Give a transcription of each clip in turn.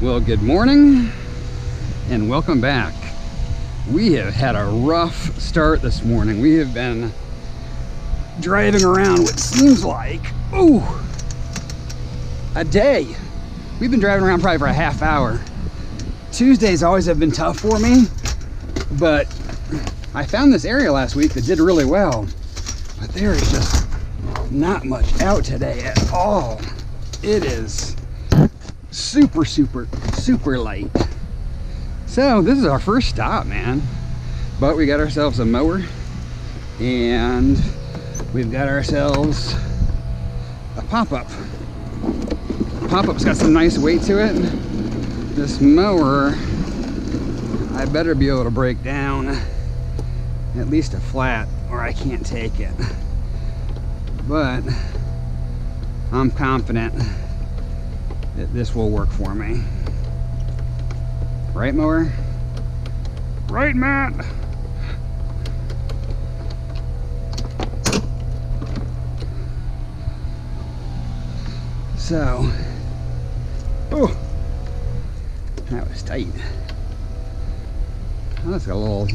Well, good morning and welcome back. We have had a rough start this morning. We have been driving around what seems like, a day. We've been driving around probably for a half hour. Tuesdays always have been tough for me, but I found this area last week that did really well. But there is just not much out today at all. It is super light. So this is our first stop, man. But we got ourselves a mower and we've got ourselves a pop-up. Pop-up's got some nice weight to it. This mower, I better be able to break down at least a flat or I can't take it. But I'm confident that this will work for me. Right, mower? Right, Matt? So, that was tight. Oh, it's got a little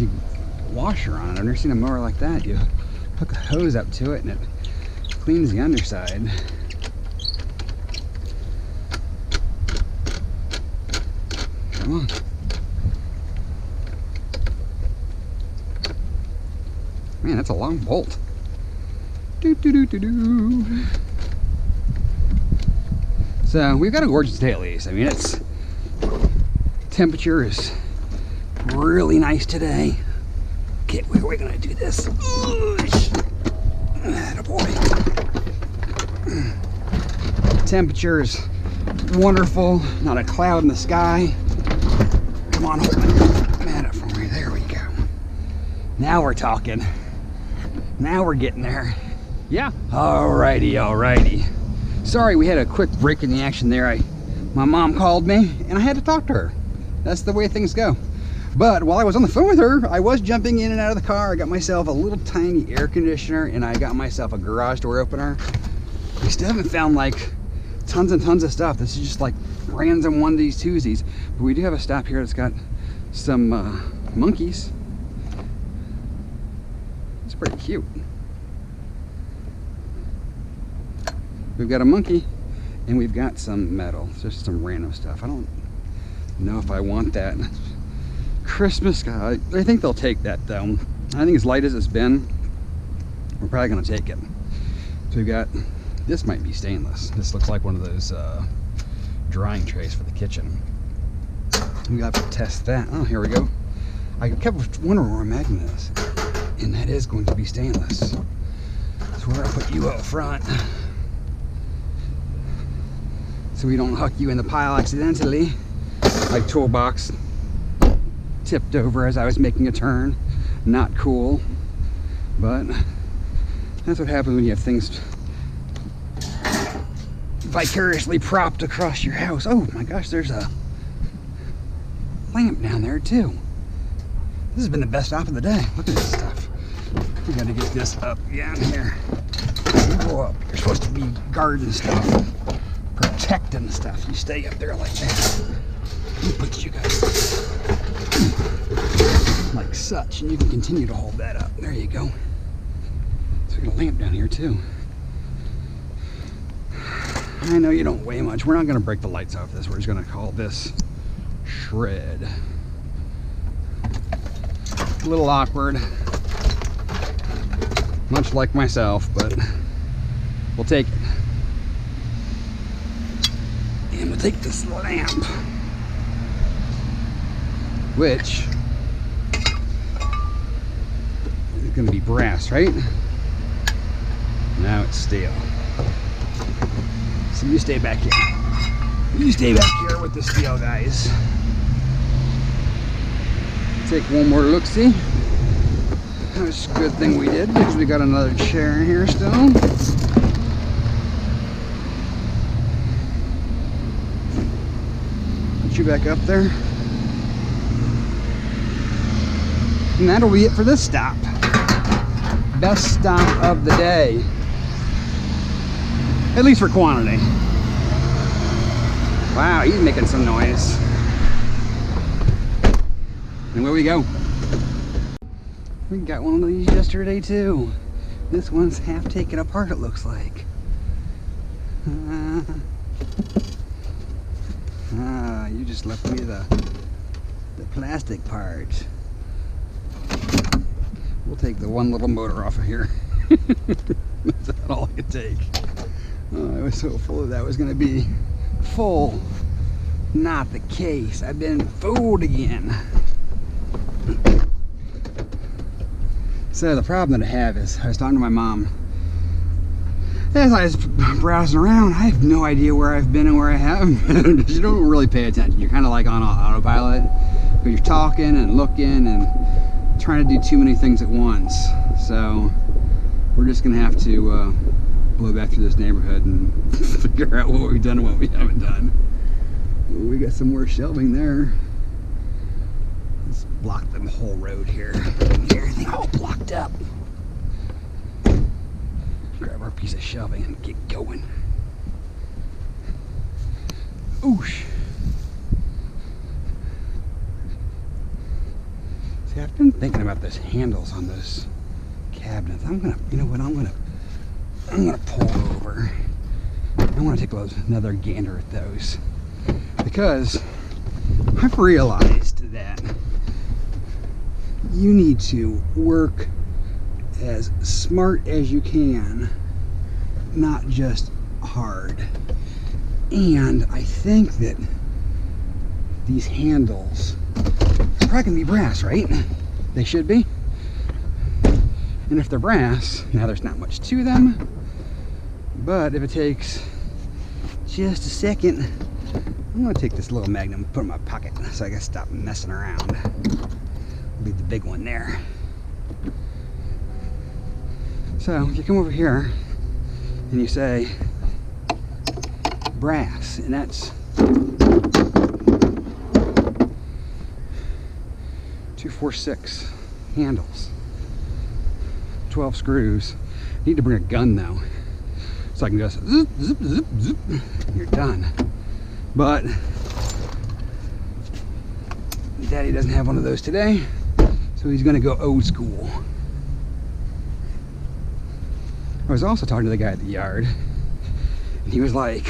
washer on it. I've never seen a mower like that. You hook a hose up to it and it cleans the underside. Come on. Man, that's a long bolt. So we've got a gorgeous day at least. I mean, temperature is really nice today. Okay, we're gonna do this. Attaboy. Temperature is wonderful. Not a cloud in the sky. Come on, hold it. Man, up for me. There we go. Now we're talking. Now we're getting there. Yeah. Alrighty. Sorry, we had a quick break in the action there. My mom called me and I had to talk to her. That's the way things go. But while I was on the phone with her, I was jumping in and out of the car. I got myself a little tiny air conditioner and I got myself a garage door opener. We still haven't found like tons and tons of stuff. This is just like random onesies, twosies. But we do have a stop here that's got some monkeys. It's pretty cute. We've got a monkey and we've got some metal. It's just some random stuff. I don't know if I want that. Christmas guy. I think they'll take that though. I think as light as it's been, we're probably gonna take it. So we've got, this might be stainless. This looks like one of those drying trays for the kitchen. We got to test that. Oh, here we go. I kept wondering where my magnet is. And that is going to be stainless. So we're gonna put you up front so we don't huck you in the pile accidentally. My toolbox tipped over as I was making a turn. Not cool, but that's what happens when you have things vicariously propped across your house. Oh my gosh, there's a lamp down there too. This has been the best stop of the day. Look at this stuff. We got to get this up down here. You go up. You're supposed to be guarding stuff, protecting stuff. You stay up there like that. He puts you guys like such, and you can continue to hold that up. There you go. So we got a lamp down here too. I know you don't weigh much. We're not going to break the lights off this. We're just going to call this shred. A little awkward, much like myself, but we'll take it. And we'll take this lamp, which is going to be brass, right? Now it's steel. So you stay back here. You stay back here with the steel, guys. Take one more look-see. That was a good thing we did because we got another chair in here still. Put you back up there. And that'll be it for this stop. Best stop of the day. At least for quantity. Wow, he's making some noise. And where we go? We got one of these yesterday too. This one's half taken apart, it looks like. You just left me the plastic part. We'll take the one little motor off of here. That's about all I could take. I was so full that was going to be full. Not the case. I've been fooled again. So the problem that I have is, I was talking to my mom. As I was browsing around, I have no idea where I've been and where I haven't been. You don't really pay attention. You're kind of like on autopilot. But you're talking and looking and trying to do too many things at once. So we're just going to have to blow back through this neighborhood and figure out what we've done and what we haven't done. Ooh, we got some more shelving there. Let's block the whole road here. Everything all blocked up. Grab our piece of shelving and get going. Oosh. See, I've been thinking about those handles on those cabinets. I'm gonna, you know what? I'm gonna pull over. I want to take another gander at those because I've realized that you need to work as smart as you can, not just hard. And I think that these handles are probably gonna be brass, right? They should be. And if they're brass, now there's not much to them, but if it takes just a second, I'm gonna take this little Magnum and put it in my pocket so I can stop messing around. Leave the big one there. So you come over here and you say brass, and that's 246 handles, 12 screws. Need to bring a gun though, so I can just zip, zip, zip, zip, and you're done. But Daddy doesn't have one of those today, so he's gonna go old school. I was also talking to the guy at the yard, and he was like,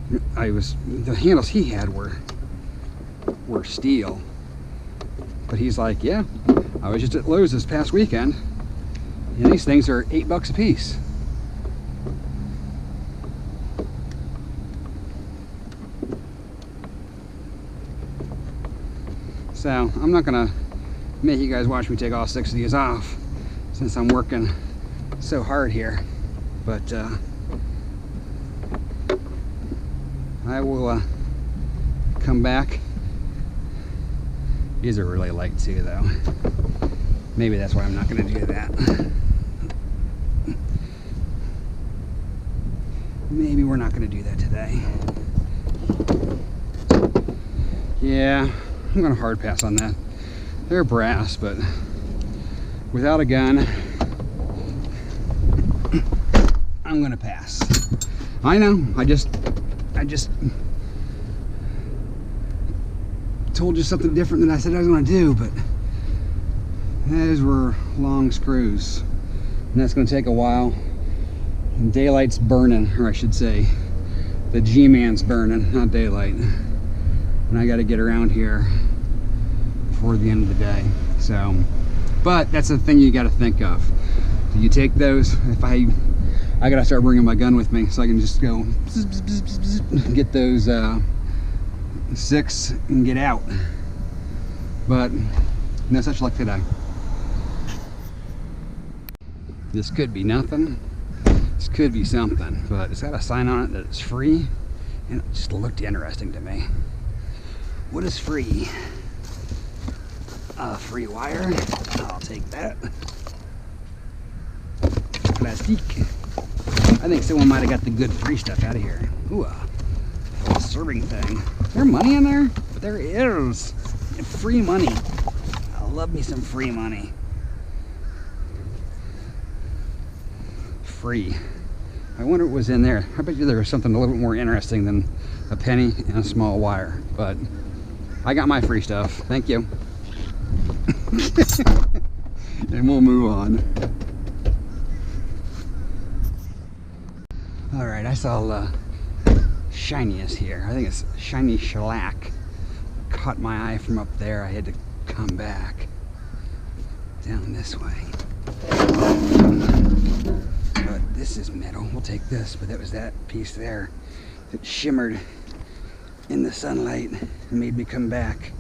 the handles he had were steel, but he's like, yeah, I was just at Lowe's this past weekend, and these things are $8 a piece. So I'm not gonna make you guys watch me take all 6 of these off since I'm working so hard here, but I will come back. These are really light too though. Maybe that's why I'm not going to do that. Maybe we're not going to do that today. Yeah, I'm going to hard pass on that. They're brass, but without a gun, I'm gonna pass. I know, I just told you something different than I said I was gonna do, but those were long screws, and that's gonna take a while. And daylight's burning, or I should say, the G-man's burning, not daylight. And I gotta get around here before the end of the day. So, but that's the thing you gotta think of. You take those, if I gotta start bringing my gun with me so I can just go bzz, bzz, bzz, bzz, bzz, get those 6 and get out. But no such luck today. This could be nothing. This could be something, but it's got a sign on it that it's free, and it just looked interesting to me. What is free? Free wire. I'll take that. Plastic. I think someone might have got the good free stuff out of here. Ooh, a serving thing. Is there money in there? There is. And free money. I love me some free money. Free. I wonder what was in there. I bet you there was something a little bit more interesting than a penny and a small wire. But I got my free stuff. Thank you. And we'll move on. All right, I saw shiniest here. I think it's shiny shellac. Caught my eye from up there. I had to come back down this way. But this is metal. We'll take this, but that was that piece there that shimmered in the sunlight and made me come back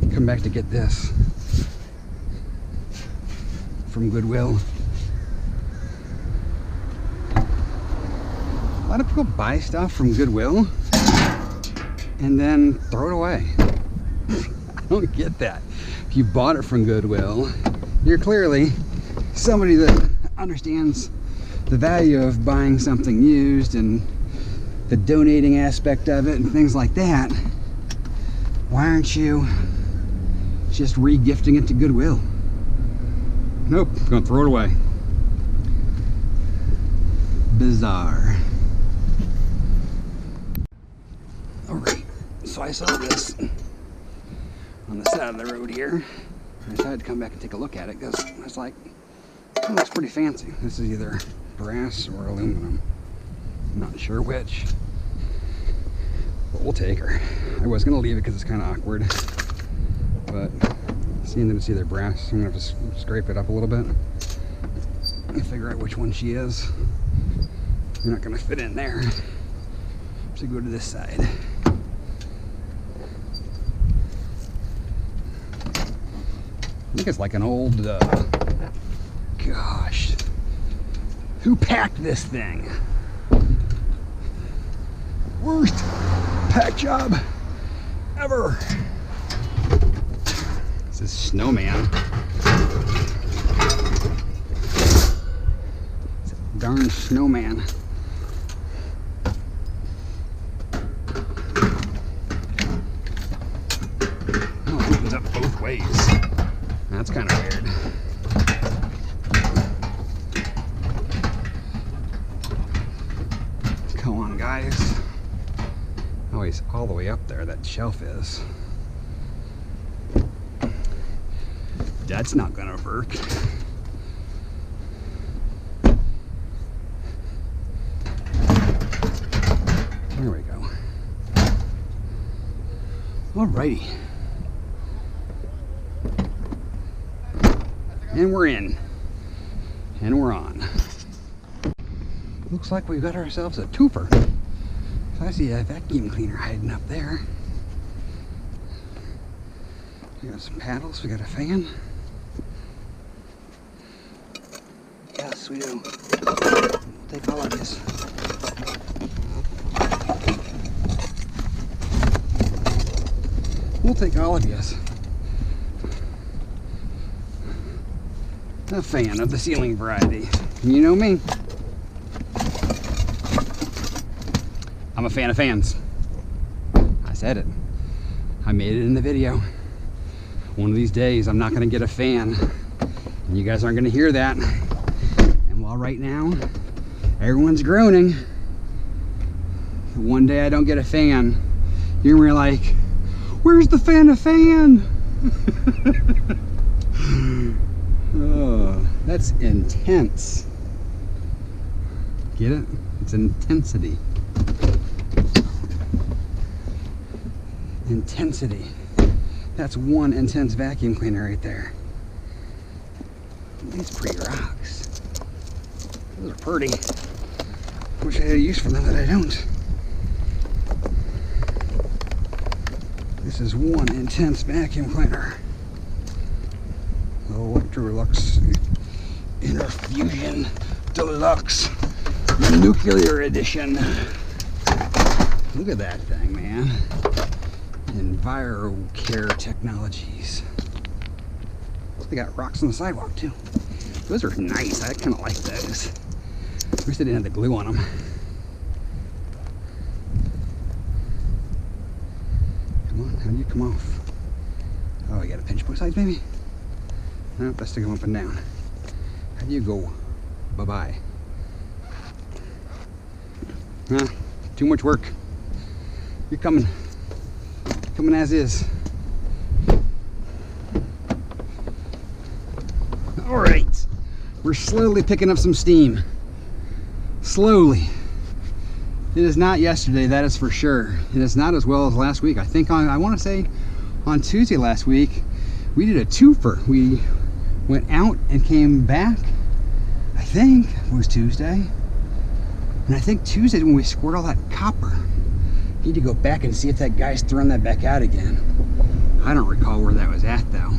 to get this from Goodwill. A lot of people buy stuff from Goodwill and then throw it away. I don't get that. If you bought it from Goodwill, you're clearly somebody that understands the value of buying something used and the donating aspect of it and things like that. Why aren't you just re-gifting it to Goodwill? Nope, gonna throw it away. Bizarre. Alright, so I saw this on the side of the road here. I decided to come back and take a look at it because I was like, oh, it looks pretty fancy. This is either brass or aluminum. I'm not sure which, but we'll take her. I was gonna leave it because it's kind of awkward, but seeing that it's either brass, I'm gonna have to scrape it up a little bit and figure out which one she is. You're not gonna fit in there, so go to this side. I think it's like an old, gosh, who packed this thing? Worst pack job ever. This is Snowman. It's a darn snowman. Oh, it opens up both ways. That's kind of weird. Come on, guys. Oh, he's all the way up there, that shelf is. That's not gonna work. There we go. Alrighty. And we're in. And we're on. Looks like we've got ourselves a twofer. So I see a vacuum cleaner hiding up there. We got some paddles, we got a fan. Yes, we do. We'll take all of this. We'll take all of this. A fan of the ceiling variety. You know me. I'm a fan of fans. I said it. I made it in the video. One of these days I'm not gonna get a fan. And you guys aren't gonna hear that. And while right now everyone's groaning, one day I don't get a fan, you're gonna be like, where's the fan of fan? Oh, that's intense. Get it? It's intensity. Intensity. That's one intense vacuum cleaner right there. These pretty rocks. Those are pretty. Wish I had a use for them, but I don't. This is one intense vacuum cleaner. The Electrolux Interfusion Deluxe Nuclear Edition. Look at that thing, man. EnviroCare Technologies. They got rocks on the sidewalk too. Those are nice. I kind of like those. Wish they didn't have the glue on them. Come on, how do you come off? Oh, you got a pinch both sides maybe? No, that's to go up and down. How do you go? Bye-bye. Too much work. You're coming as is. All right, we're slowly picking up some steam. Slowly. It is not yesterday, that is for sure. And it's not as well as last week. I think I want to say on Tuesday last week, we did a twofer. We went out and came back, I think it was Tuesday. And I think Tuesday when we scored all that copper. Need to go back and see if that guy's thrown that back out again. I don't recall where that was at though.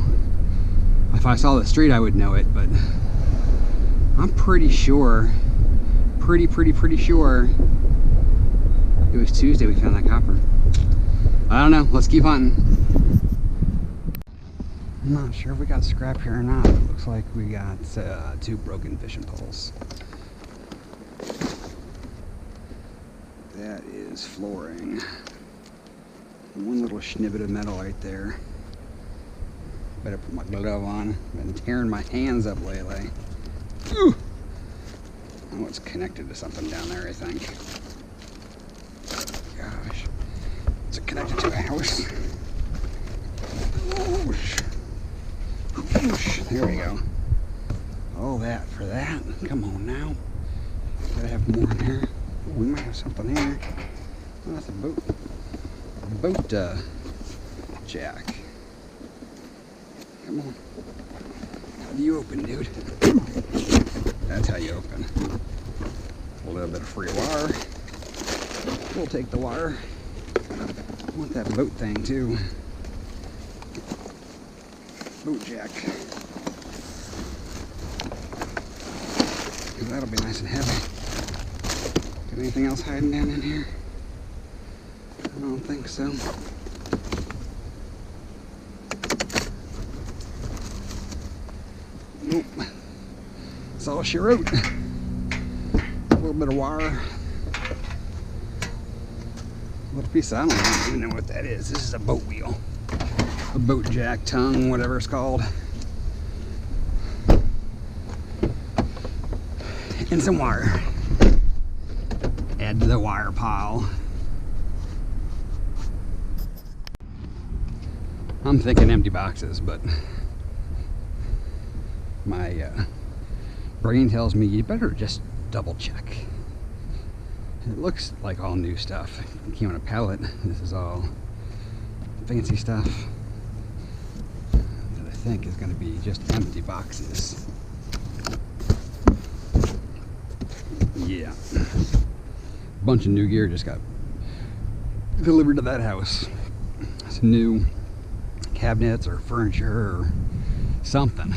If I saw the street, I would know it, but I'm pretty sure, pretty sure it was Tuesday we found that copper. I don't know, let's keep hunting. I'm not sure if we got scrap here or not. It looks like we got 2 broken fishing poles. That is flooring. One little snippet of metal right there. Better put my glove on. Been tearing my hands up lately. Ooh. Oh, it's connected to something down there, I think. Gosh. Is it connected to a house? Whoosh. Whoosh. There we go. All that for that. Come on now. Gotta have more in here. Ooh, we might have something here. Oh, that's a boat. Jack. Come on. How do you open, dude? That's how you open. A little bit of free wire. We'll take the wire. I want that boat thing too. Boat jack. That'll be nice and heavy. Got anything else hiding down in here? I don't think so. Nope. That's all she wrote. A little bit of wire. A little piece of, I don't even know what that is. This is a boat wheel. A boat jack, tongue, whatever it's called. And some wire. Add to the wire pile. I'm thinking empty boxes, but my brain tells me you better just double check. It looks like all new stuff. It came on a pallet. This is all fancy stuff that I think is going to be just empty boxes. Yeah. A bunch of new gear just got delivered to that house. Some new cabinets or furniture or something.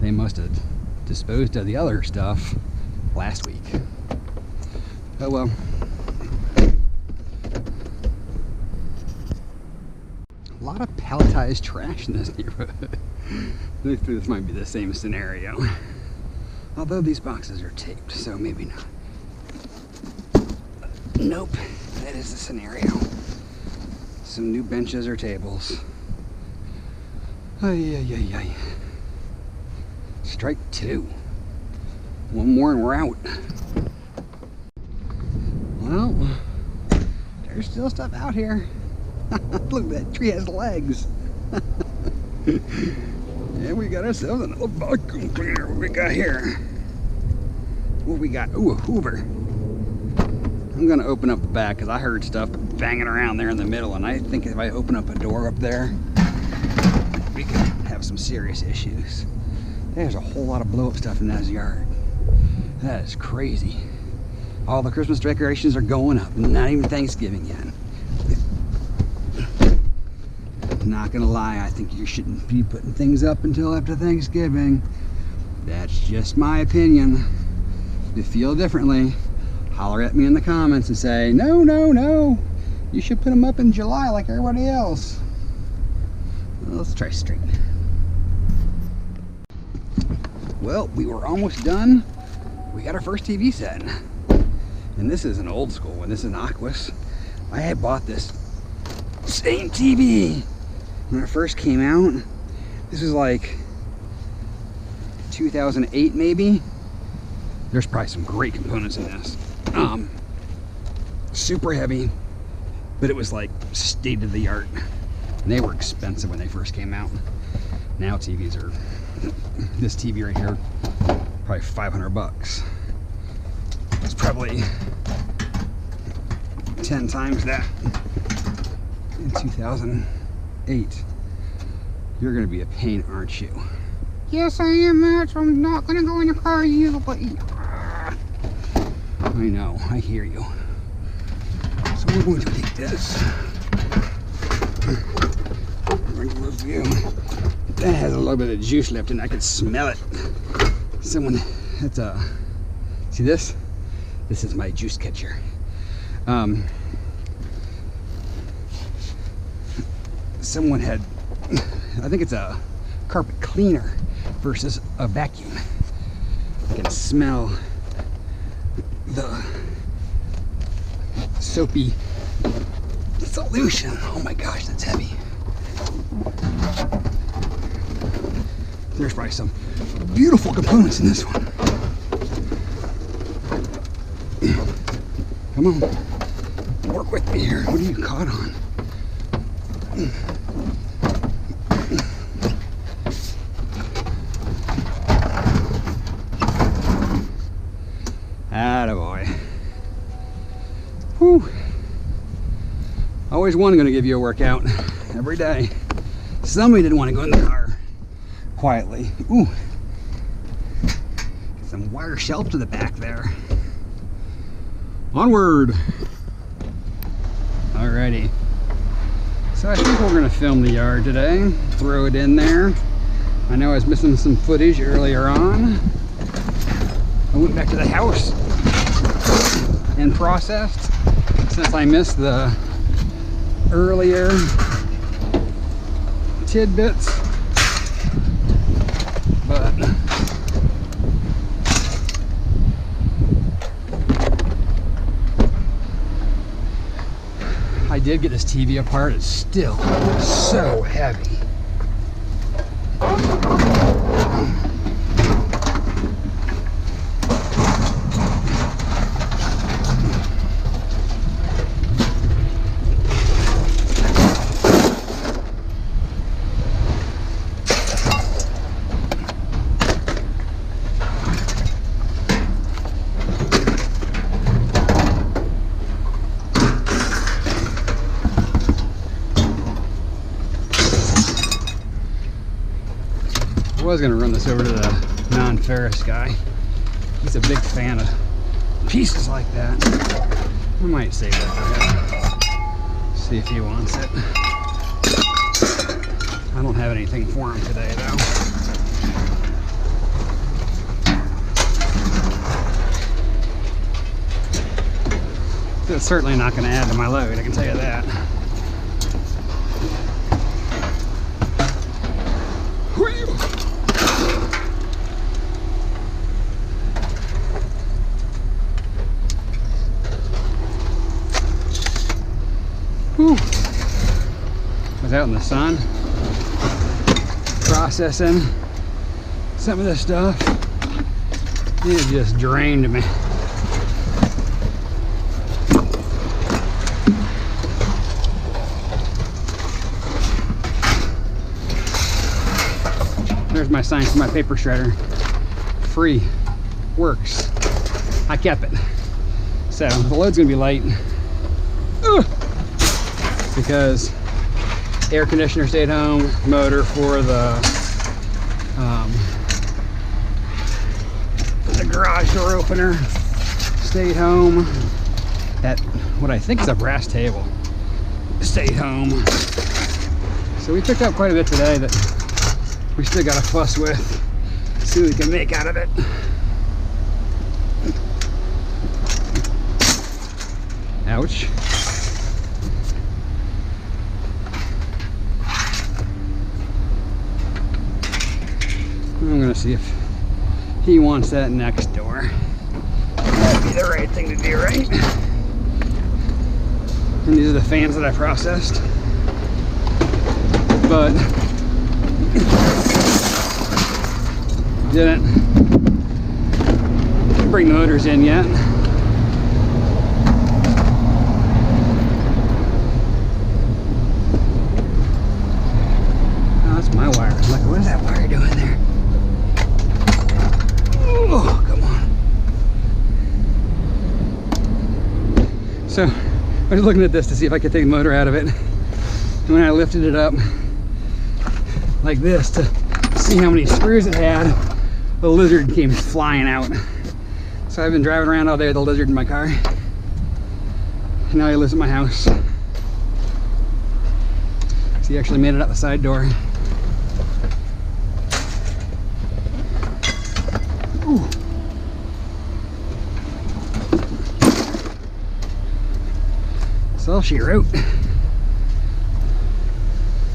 They must have disposed of the other stuff last week. Oh well. A lot of palletized trash in this neighborhood. This might be the same scenario. Although these boxes are taped, so maybe not. Nope, that is the scenario. Some new benches or tables. Ay, ay, ay, ay. Strike 2. One more and we're out. Well, there's still stuff out here. Look, that tree has legs. And we got ourselves another vacuum cleaner. What we got here? What we got? Ooh, a Hoover. I'm gonna open up the back because I heard stuff banging around there in the middle, and I think if I open up a door up there, we could have some serious issues. There's a whole lot of blow up stuff in that yard. That is crazy. All the Christmas decorations are going up, not even Thanksgiving yet. Not gonna lie, I think you shouldn't be putting things up until after Thanksgiving. That's just my opinion. If you feel differently, holler at me in the comments and say, no, no, no, you should put them up in July like everybody else. Well, let's try straight. Well, we were almost done. We got our first TV set. And this is an old school one. This is an Aquas. I had bought this same TV when it first came out. This was like 2008 maybe. There's probably some great components in this. Super heavy, but it was like state of the art. And they were expensive when they first came out. Now TVs are, this TV right here, probably 500 bucks. It's probably 10 times that in 2008. You're gonna be a pain, aren't you? Yes, I am, Nacho. I'm not gonna go in the car, you, but I know, I hear you. So we're going to take this. We're going to review. That has a little bit of juice left and I can smell it. Someone, that's see this? This is my juice catcher. Someone had, I think it's a carpet cleaner versus a vacuum. I can smell the soapy solution. Oh my gosh, that's heavy. There's probably some beautiful components in this one. Come on, work with me here. What are you caught on? Attaboy. Whew. Always one going to give you a workout every day. Somebody didn't want to go in the car quietly. Ooh. Some wire shelf to the back there. Onward. Alrighty. So I think we're going to film the yard today. Throw it in there. I know I was missing some footage earlier on. I went back to the house and processed since I missed the earlier tidbits, but I did get this TV apart. It's still so heavy. I was going to run this over to the non-ferrous guy. He's a big fan of pieces like that. I might save that for him. See if he wants it. I don't have anything for him today though. It's certainly not going to add to my load, I can tell you that. Whew. I was out in the sun processing some of this stuff. It just drained me. There's my sign for my paper shredder. Free. Works. I kept it. So the load's gonna be light. Ugh. Because air conditioner stayed home, motor for the garage door opener stayed home. That, what I think is a brass table, stayed home. So we picked up quite a bit today that we still got to fuss with, see what we can make out of it. Ouch. I'm gonna see if he wants that next door. That'd be the right thing to do, right? And these are the fans that I processed. But didn't bring the motors in yet. So I was looking at this to see if I could take the motor out of it. And when I lifted it up like this to see how many screws it had, the lizard came flying out. So I've been driving around all day with the lizard in my car. And now he lives at my house. So he actually made it out the side door. Ooh. So she wrote.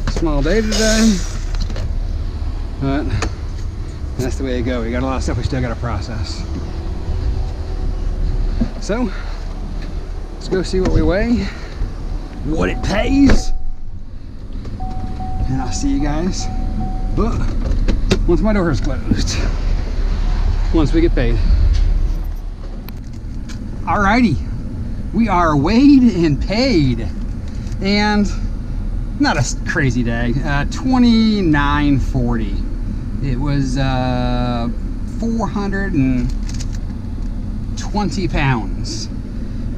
Small day today, but that's the way it goes. We got a lot of stuff we still got to process. So let's go see what we weigh, what it pays, and I'll see you guys once my door is closed, once we get paid. Alrighty, we are weighed and paid, and not a crazy day. 29.40. It was 420 pounds.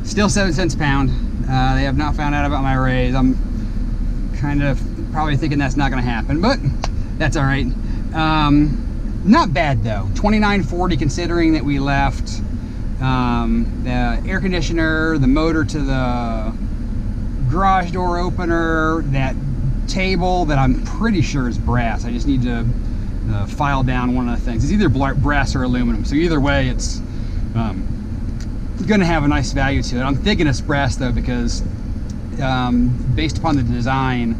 Still 7 cents a pound. They have not found out about my raise. I'm kind of probably thinking that's not going to happen, but that's all right. Not bad though. 29.40 considering that we left the air conditioner, the motor to the garage door opener, that table that I'm pretty sure is brass. I just need to file down one of the things. It's either brass or aluminum, so either way it's gonna have a nice value to it. I'm thinking it's brass though, because based upon the design,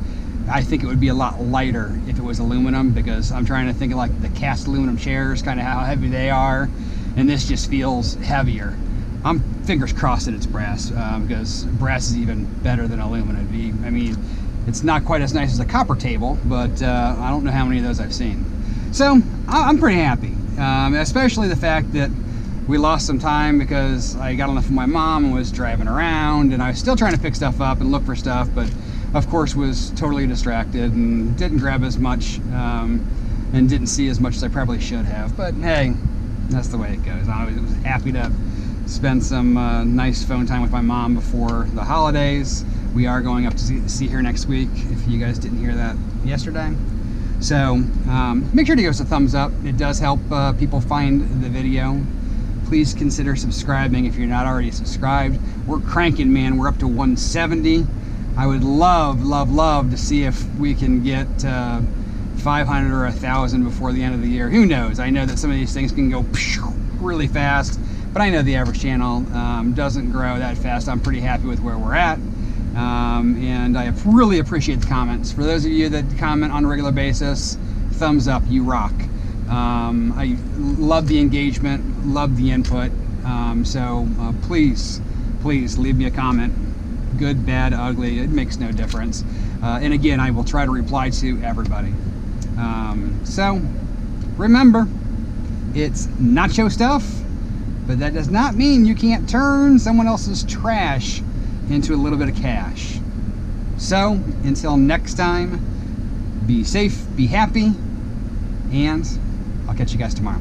I think it would be a lot lighter if it was aluminum, because I'm trying to think of like the cast aluminum chairs, kind of how heavy they are, and this just feels heavier. I'm fingers crossed that it's brass, because brass is even better than aluminum. I mean, it's not quite as nice as a copper table, but I don't know how many of those I've seen. So I'm pretty happy, especially the fact that we lost some time because I got on the phone with my mom and was driving around, and I was still trying to pick stuff up and look for stuff, but of course was totally distracted and didn't grab as much and didn't see as much as I probably should have. But hey, that's the way it goes. I was happy to spend some nice phone time with my mom before the holidays. We are going up to see her next week, if you guys didn't hear that yesterday. So make sure to give us a thumbs up. It does help people find the video. Please consider subscribing if you're not already subscribed. We're cranking, man. We're up to 170. I would love to see if we can get 500 or 1,000 before the end of the year. Who knows? I know that some of these things can go really fast, but I know the average channel doesn't grow that fast. I'm pretty happy with where we're at, and I really appreciate the comments. For those of you that comment on a regular basis, thumbs up, you rock. I love the engagement, love the input, so please leave me a comment. Good, bad, ugly, it makes no difference. And again, I will try to reply to everybody. So remember, it's Nacho stuff, but that does not mean you can't turn someone else's trash into a little bit of cash. So until next time, be safe, be happy, and I'll catch you guys tomorrow.